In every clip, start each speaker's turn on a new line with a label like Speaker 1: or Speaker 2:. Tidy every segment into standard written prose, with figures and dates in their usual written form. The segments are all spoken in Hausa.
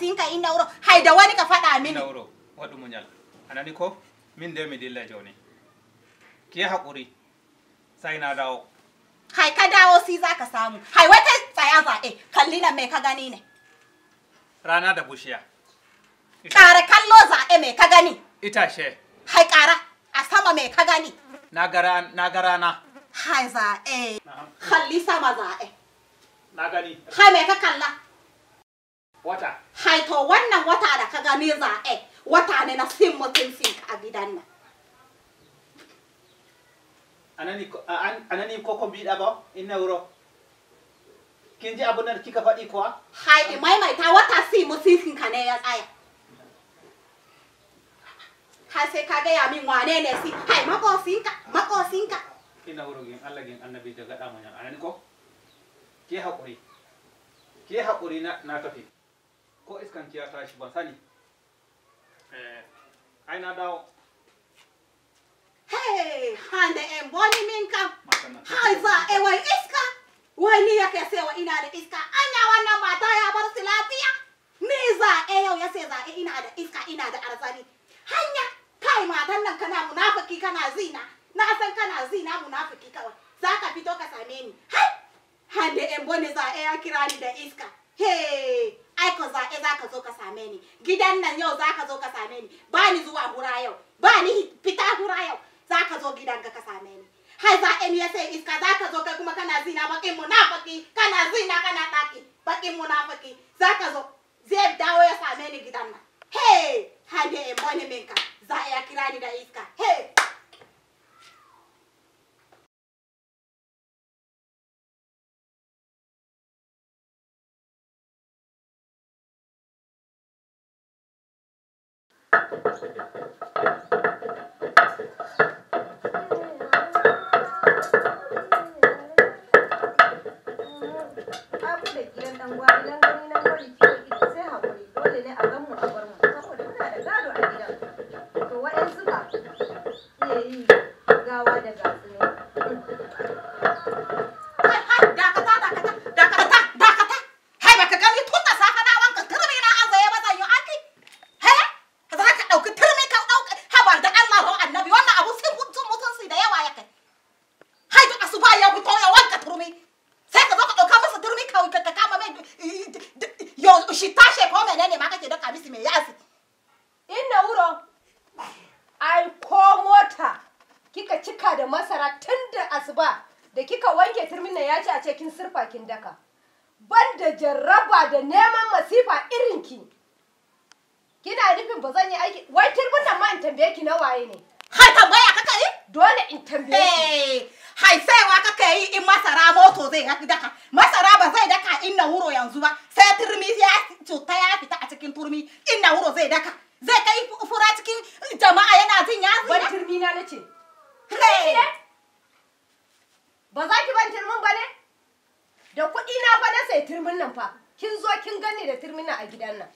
Speaker 1: sinka inna wuro hai da wani ka faɗa mini
Speaker 2: inna wuro wadu munyal anani ko min de mi dilla joni ki hakuri sai na dawo
Speaker 1: hai ka dawo si zaka samu hai wata tsaya zaɓe kalli nan me ka gani ne
Speaker 2: rana da bushiya
Speaker 1: ƙara kallo zaɓe me ka gani
Speaker 2: itace
Speaker 1: hai ƙara a sama me ka gani
Speaker 2: na ga rana
Speaker 1: hai zaɓe kalli sama zaɓe
Speaker 2: na gani
Speaker 1: hai me ka kalla
Speaker 2: wata
Speaker 1: hai to wannan wata da ka gani zaɓe wata ne na sin mutuncin ka a gidan nan
Speaker 2: anani koko biɗa ba inna wuro kin ji abin da kika faɗi kuwa
Speaker 1: hai maimaita wata sin mutuncin ka ne ya tsaya har sai ka gaya min wane ne si hai makosinka
Speaker 2: ina wuro gin Allah gin annabi da gada mun anani ko ki hakuri na tafi ko iskan ki ya tashi ban sani ai na dawo
Speaker 1: hey hande en boni min kam hai za e wai iska wai ni yake sai wa ina da iska anya wannan mata ya bar su lafiya ni za e yau ya sai za e ina da iska ina da arzani hanya kai matan nan kana munafiki kana zina na san kana zina munafiki kawai zaka fito ka same ni hai hande en boni za e ya kira ni da iska hey ai ko za e zaka zo ka same ni gidan nan yau zaka zo ka same ni ba ni zuwa hura yau ba ni fita hura yau zaka zo gidan ka same ni hai za e ya sai iska zaka zo kai kuma kana zina bakin munafiki kana zina kana daki bakin munafiki zaka zo zai dawo ya same ni gidan nan hey hande en boni minka za ya kira ni da iska hey
Speaker 3: Banda jarraba da neman masifa irinki. Kina nufin ba zan yi aiki wai turbin nan ma in tambaye ki na waye ne?
Speaker 1: Hai tambaya kaka yi?
Speaker 3: Dole in tambaye ki.
Speaker 1: Hai saiwa kaka yi in masara moto zai daka. Masara ba zai daka inna wuro yanzu ba. Sai turmi ya cuta ya fita a cikin turmi inna wuro zai daka. Zai kai fura cikin jama'a yana jin yazi.
Speaker 3: Ban turmi na nace. Ba za ki ban turmin ba ne? Da kuɗi na fa na sai turmin nan fa. Kin zo kin gani da turmin nan a gidan nan.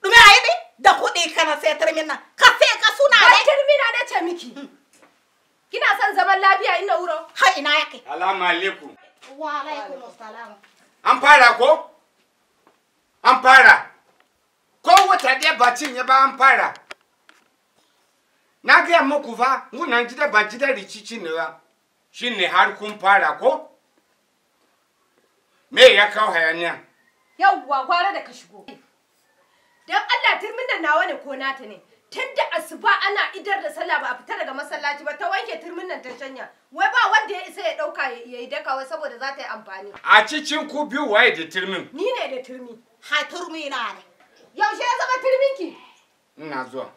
Speaker 1: Dume ayi ne? Da kuɗi kana sai turmin nan. Ka sai ka suna ne.
Speaker 3: Ba turmi na nace miki. Kina son zaman lafiya ina wuro?
Speaker 1: Ha ina yake.
Speaker 4: Assalamu alaikum.
Speaker 1: Wa alaikum assalam.
Speaker 4: An fara ko? An fara. Ko wata ɗaya ba cinye ba an fara. Na gaya muku fa, munan gida ba gida rikici ne ba. Shi ne har kun fara ko? Me ya kawo hayaniya?
Speaker 3: Yawwa gwara da ka shigo. Dan Allah turmin da nawa ne ko nata ne. Tunda asuba ana idar da sallah ba a fita daga masallaci ba ta wanke turmin nan ta shanya. Wai ba wanda ya isa ya dauka yayi dakawa saboda za ta yi amfani.
Speaker 4: A cikin ku biyu waye da turmin?
Speaker 3: Ni ne da turmi.
Speaker 1: Ha turmi na ne.
Speaker 3: Yaushe ya zama turminki?
Speaker 4: Ina zuwa.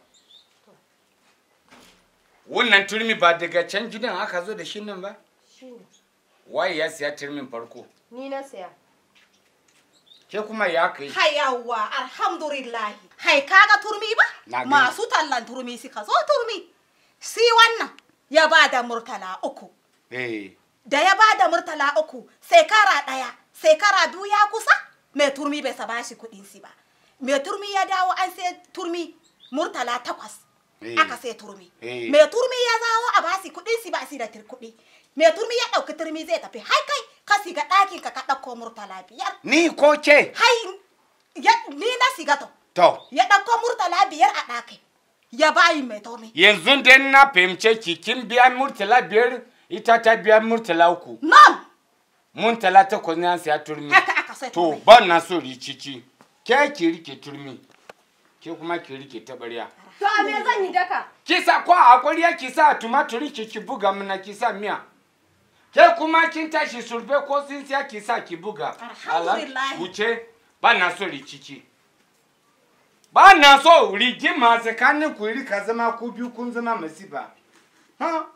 Speaker 4: Wannan turmi ba daga can gidan aka zo da shi nan ba?
Speaker 3: Shine.
Speaker 4: Waye ya siya turmin farko?
Speaker 3: Ni na saya.
Speaker 4: Ke kuma ya kai?
Speaker 1: Hayawa alhamdulillah. Hai kaga turmi ba? Masu tallan turmi suka zo turmi. Si wannan ya bada murtala 3. Da ya bada murtala 3, shekara 1, shekara 2 ya kusa, mai turmi bai saba shi kudin si ba. Mai turmi ya dawo an sai turmi murtala 8. Aka sai turmi. Mai turmi ya zawo a basi kudin si ba si da kudi. Mai turmi ya dauki turmi zai tafi. Hai kai ka siga ɗakin ka ɗauko murtala 5.
Speaker 4: Ni ko ce?
Speaker 1: Hai ni na siga to.
Speaker 4: To.
Speaker 1: Ya ɗauko murtala 5 a ɗaki. Ya bayi mai tauni.
Speaker 4: Yanzu dai na fahimce ki kin biya murtala 5 ita ta biya murtala 3.
Speaker 1: Non.
Speaker 4: Murtala 8 ne an siya turmi.
Speaker 1: Haka aka sai
Speaker 4: to ban na so rikici. Ke ki rike turmi. Ke kuma ki rike tabarya.
Speaker 3: To a me zan yi daka?
Speaker 4: Kisa ko hakuri ki sa tumaturi ki buga mana ki sa miya. Ke kuma kin tashi surbe ko sinsiya ki sa ki buga.
Speaker 1: Alhamdulillah.
Speaker 4: Wuce ba na so rikici. Ba na so rigima tsakanin ku rika zama ku biyu kun zama masifa. Ha?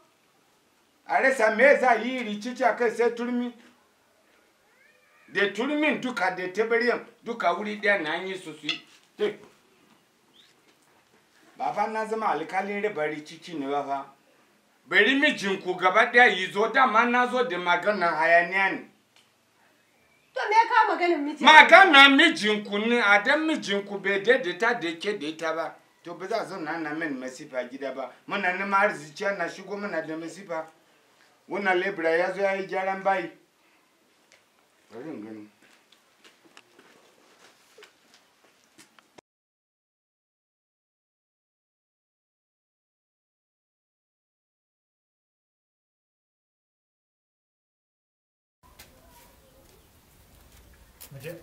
Speaker 4: A rasa me za yi rikici a kai sai turmi. Da turmin duka da tabariyan duka wuri ɗaya na yi su yi. Baba na zama alkalin riba rikici ne ba fa. Bari mijinku gaba ɗaya yi zo dama na zo da magana hayaniya ne.
Speaker 3: To me ka maganin miji?
Speaker 4: Magana mijinku ne a dan mijinku bai daidaita da ke da ita ba. To ba za zo na min masifa gida ba. Muna neman arziki na shigo muna da masifa. Wannan lebura ya zo ya yi gyaran bayi. Bari in gani.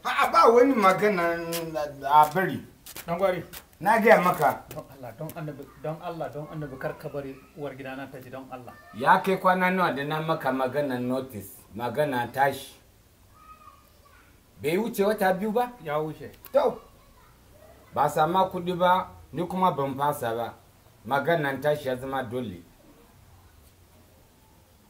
Speaker 4: Ha ba wani magana a bari.
Speaker 2: Dangwari.
Speaker 4: Na gaya maka.
Speaker 2: Don Allah, don annabi kar ka bari uwar gidana ta ji don Allah.
Speaker 4: Ya kai kwana nawa da na maka magana notice, magana tashi. Bai wuce wata 2 ba?
Speaker 2: Ya wuce.
Speaker 4: To. Ba sama kudi ba, ni kuma ban fasa ba. Maganan tashi ya zama dole.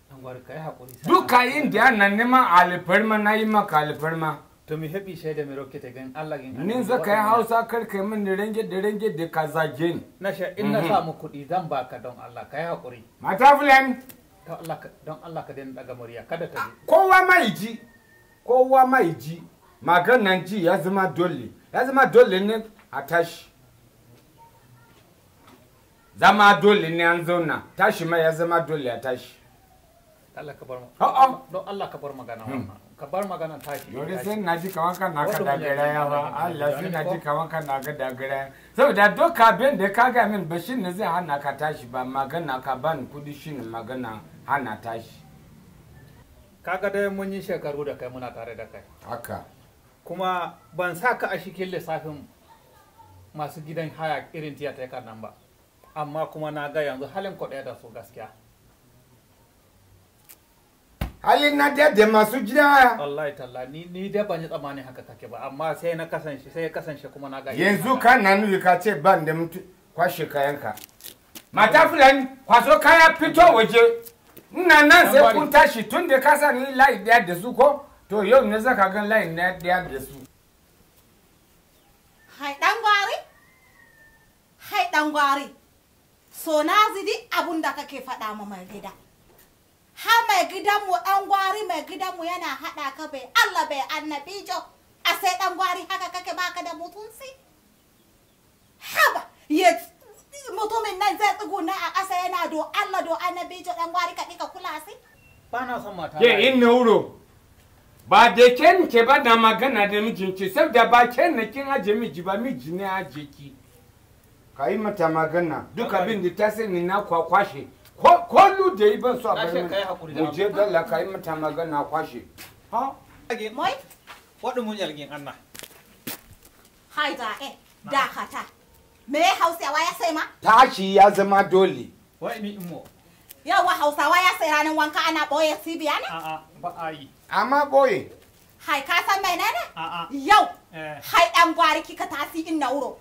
Speaker 2: Dangwari kai hakuri.
Speaker 4: Duka yin da yana neman alfarma na yi maka alfarma.
Speaker 2: To mi happy shaida mi roke ta gan Allah gin.
Speaker 4: Ni zaka yi Hausa kar kai min renge da ka zage ni.
Speaker 2: Na sha in na samu kuɗi zan baka don Allah kai hakuri.
Speaker 4: Mata fulani.
Speaker 2: Don Allah ka daina daga murya kada ta ji.
Speaker 4: Kowa mai ji. Maganan ji ya zama dole ne a tashi. Zama dole ne an zauna, tashi mai ya zama dole a tashi.
Speaker 2: Allah ka bar mu.
Speaker 4: Don
Speaker 2: Allah ka bar magana wannan. Ka bar magana tashi.
Speaker 4: Yore sai na ji kawan kan naka dagara ya ba. Allah sai na ji kawan kan naka dagara. Saboda doka abin da ka ga min bashin ne zai hana ka tashi ba magana ka ban kudi shine magana hana tashi.
Speaker 2: Kaga dai mun yi shekaru da kai muna tare da kai.
Speaker 4: Haka.
Speaker 2: Kuma ban sa ka a cikin lissafin masu gidan haya irin tiyata kan nan ba. Amma kuma na ga yanzu halin ku ɗaya da su gaskiya.
Speaker 4: Halin na da masu gidan haya.
Speaker 2: Wallahi talla ni dai ban yi tsammani haka kake ba amma sai ya kasance kuma na ga
Speaker 4: yanzu kan nan nuyi ka ce ban da mutu kwashe kayanka. Mata fulani kwaso kaya fito waje. Ina nan sai kun tashi tun da ka sa ni layi daya da su ko to yau ne zaka ga layi na daya da su.
Speaker 1: Hai dan gwari. So na zidi abun da kake faɗa ma mai gida. Ha mai gidanmu ɗan gwari mai gidanmu yana haɗa ka bai Allah bai annabi jo. A sai ɗan gwari haka kake baka da mutunci? Haba, mutumin nan zai tsuguna a ƙasa yana do Allah do annabi jo ɗan gwari ka ɗika kula si?
Speaker 2: Ba na son mata.
Speaker 4: Ke in wuro. Ba da ke ba da magana da mijinki saboda ba ken na kin aje miji ba miji ne aje ki. Ka yi mata magana duk abin da ta sani na kwakwashe. Kollu da yi ban so a bari mu je dalla ka yi mata magana kwashe. Ha?
Speaker 1: Moi?
Speaker 2: Waɗin mun yalgin Anna.
Speaker 1: Hai dakata. Me Hausawa ya sai ma?
Speaker 4: Tashi ya zama dole.
Speaker 2: Wai ni imo.
Speaker 1: Yawa Hausawa ya sai ranar wanka ana ɓoye cibiya ne?
Speaker 2: A'a ba a yi.
Speaker 4: Amma boye.
Speaker 1: Hai ka san mai nene?
Speaker 2: A'a.
Speaker 1: Yau. Hai ɗan gwari kika tasi in na wuro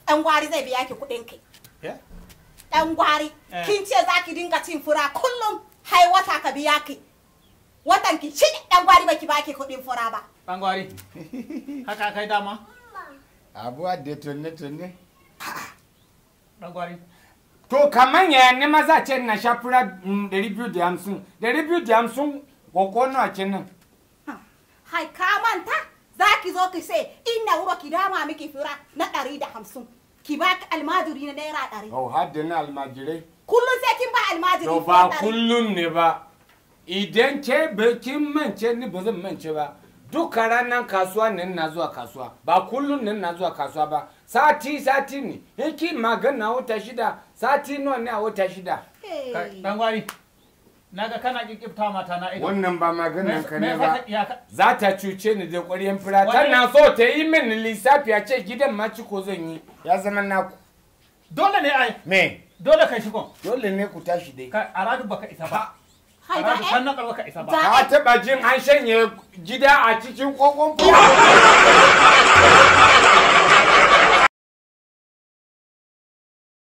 Speaker 1: ɗan gwari zai biya ki kuɗin ki. Ɗan gwari kin ce za ki dinga cin fura kullum hai wata ka biya ki. Watan ki shi ɗan gwari baki baki kuɗin fura ba.
Speaker 2: Ɗan gwari. Haka kai dama?
Speaker 4: Abuwa da tunne.
Speaker 2: Ɗan gwari.
Speaker 4: To kaman ya ne maza ce na sha fura 250. 250 koko nawa kenan.
Speaker 1: Hai ka manta za ki zo ki sai inna wuro ki dama miki fura na 150. Ki ba ka almajiri na naira 100.
Speaker 4: Oh, har da na almajirai.
Speaker 1: Kullum sai kin ba almajiri.
Speaker 4: To ba kullum ne ba. Idan ke kin mance ni ba zan mance ba. duka ranar kasuwa ne na zuwa kasuwa ba kullum ne na zuwa kasuwa ba sati ne yake magana wata 6 sati nawa ne a wata 6
Speaker 2: dangwari naga kana kikkifta mata na ido
Speaker 4: wannan ba maganan ka ne ba za ta cuce ni da ƙwaryen fura tana so ta yi min lissafi a ce gidan ma ciko zan yi ya zama naku
Speaker 2: dole ne ai
Speaker 4: me
Speaker 2: dole kai shigo
Speaker 4: dole ne ku tashi dai
Speaker 2: a radu baka isa ba
Speaker 1: Haida
Speaker 2: a radu kan nan baka isa ba
Speaker 4: ka taba jin an shanye gida a cikin kokon fura